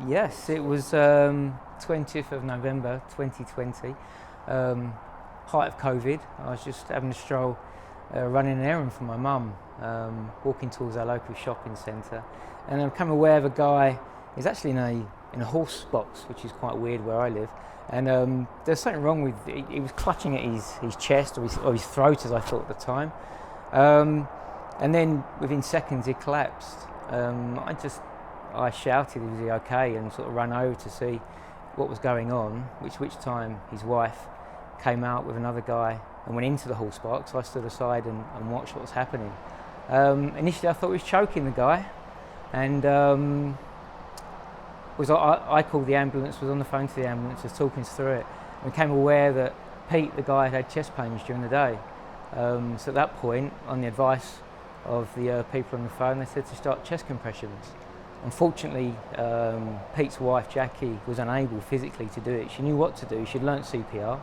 Yes, it was 20th of November 2020, height of COVID. I was just having a stroll, running an errand for my mum, walking towards our local shopping centre, and I became aware of a guy. He's actually in a horse box, which is quite weird where I live, and there's something wrong with. He was clutching at his chest or his throat, as I thought at the time, and then within seconds he collapsed. I shouted, "Is he okay?" and sort of ran over to see what was going on, which time his wife came out with another guy and went into the horse box. I stood aside and watched what was happening. Initially I thought he was choking the guy, and I called the ambulance, was on the phone to the ambulance, was talking us through it, and became aware that Pete, the guy, had chest pains during the day. So at that point, on the advice of the people on the phone, they said to start chest compressions. Unfortunately, Pete's wife, Jackie, was unable physically to do it. She knew what to do, she'd learnt CPR,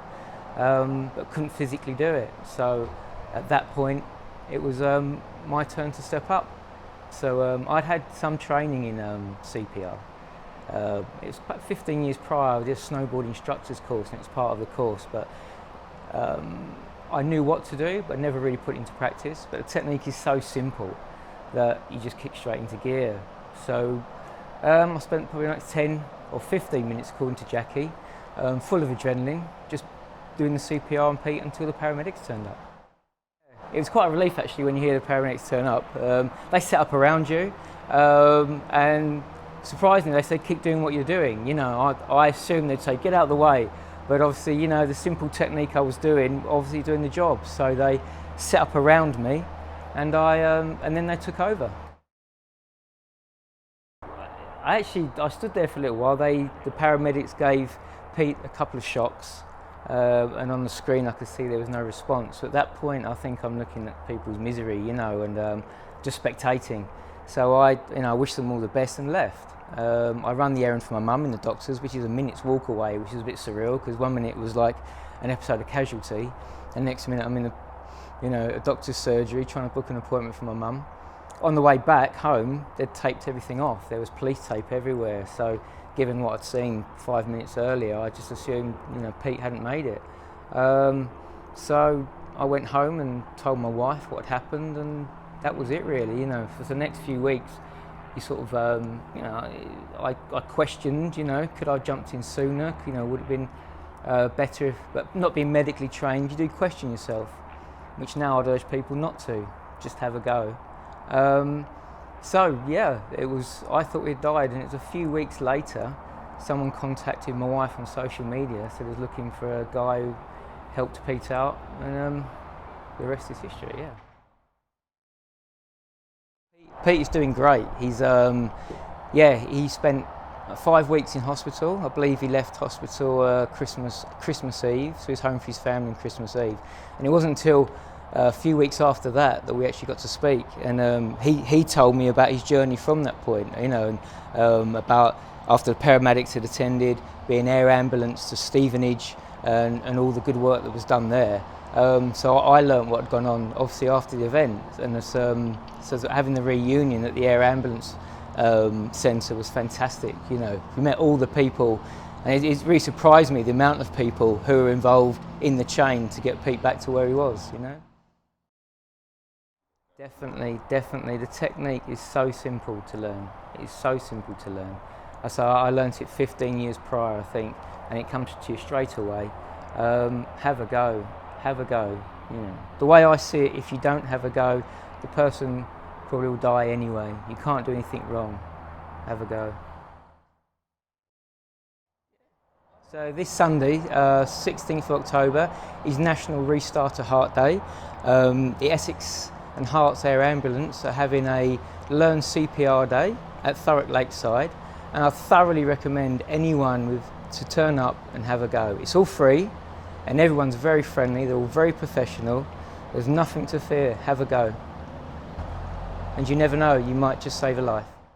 but couldn't physically do it. So at that point, it was my turn to step up. So I'd had some training in CPR. It was about 15 years prior. I did a snowboard instructor's course, and it was part of the course, but I knew what to do, but never really put it into practice. But the technique is so simple that you just kick straight into gear. So I spent probably like 10 or 15 minutes, according to Jackie, full of adrenaline, just doing the CPR on Pete until the paramedics turned up. It was quite a relief actually when you hear the paramedics turn up. They set up around you, and surprisingly they said keep doing what you're doing. You know, I assumed they'd say get out of the way, but obviously, you know, the simple technique I was doing, obviously doing the job. So they set up around me, and then they took over. I stood there for a little while. The paramedics gave Pete a couple of shocks, and on the screen I could see there was no response. So at that point, I think I'm looking at people's misery, you know, and just spectating. So I wished them all the best and left. I ran the errand for my mum in the doctors, which is a minute's walk away, which is a bit surreal because 1 minute it was like an episode of Casualty, and next minute I'm in a doctor's surgery trying to book an appointment for my mum. On the way back home, they'd taped everything off. There was police tape everywhere. So, given what I'd seen 5 minutes earlier, I just assumed, you know, Pete hadn't made it. So I went home and told my wife what had happened, and that was it, really. You know, for the next few weeks, you sort of, you know, I questioned, you know, could I have jumped in sooner? You know, would it have been better but not being medically trained, you do question yourself, which now I'd urge people not to, just have a go. So yeah, I thought he'd died, and it was a few weeks later, someone contacted my wife on social media, said he was looking for a guy who helped Pete out, and the rest is history, yeah. Pete is doing great. He spent 5 weeks in hospital. I believe he left hospital Christmas Eve, so he was home for his family on Christmas Eve. And it wasn't until a few weeks after that we actually got to speak, and he told me about his journey from that point, you know, and about after the paramedics had attended, being air ambulance to Stevenage, and all the good work that was done there. So I learnt what had gone on obviously after the event, and so having the reunion at the air ambulance centre was fantastic. You know, we met all the people, and it really surprised me the amount of people who were involved in the chain to get Pete back to where he was, you know. Definitely. The technique is so simple to learn. It is so simple to learn. So I learnt it 15 years prior, I think, and it comes to you straight away. Have a go. You know, the way I see it, if you don't have a go, the person probably will die anyway. You can't do anything wrong. Have a go. So this Sunday, 16th of October, is National Restarter Heart Day. The Essex and Herts Air Ambulance are having a Learn CPR Day at Thurrock Lakeside, and I thoroughly recommend anyone to turn up and have a go. It's all free, and everyone's very friendly. They're all very professional. There's nothing to fear. Have a go. And you never know, you might just save a life.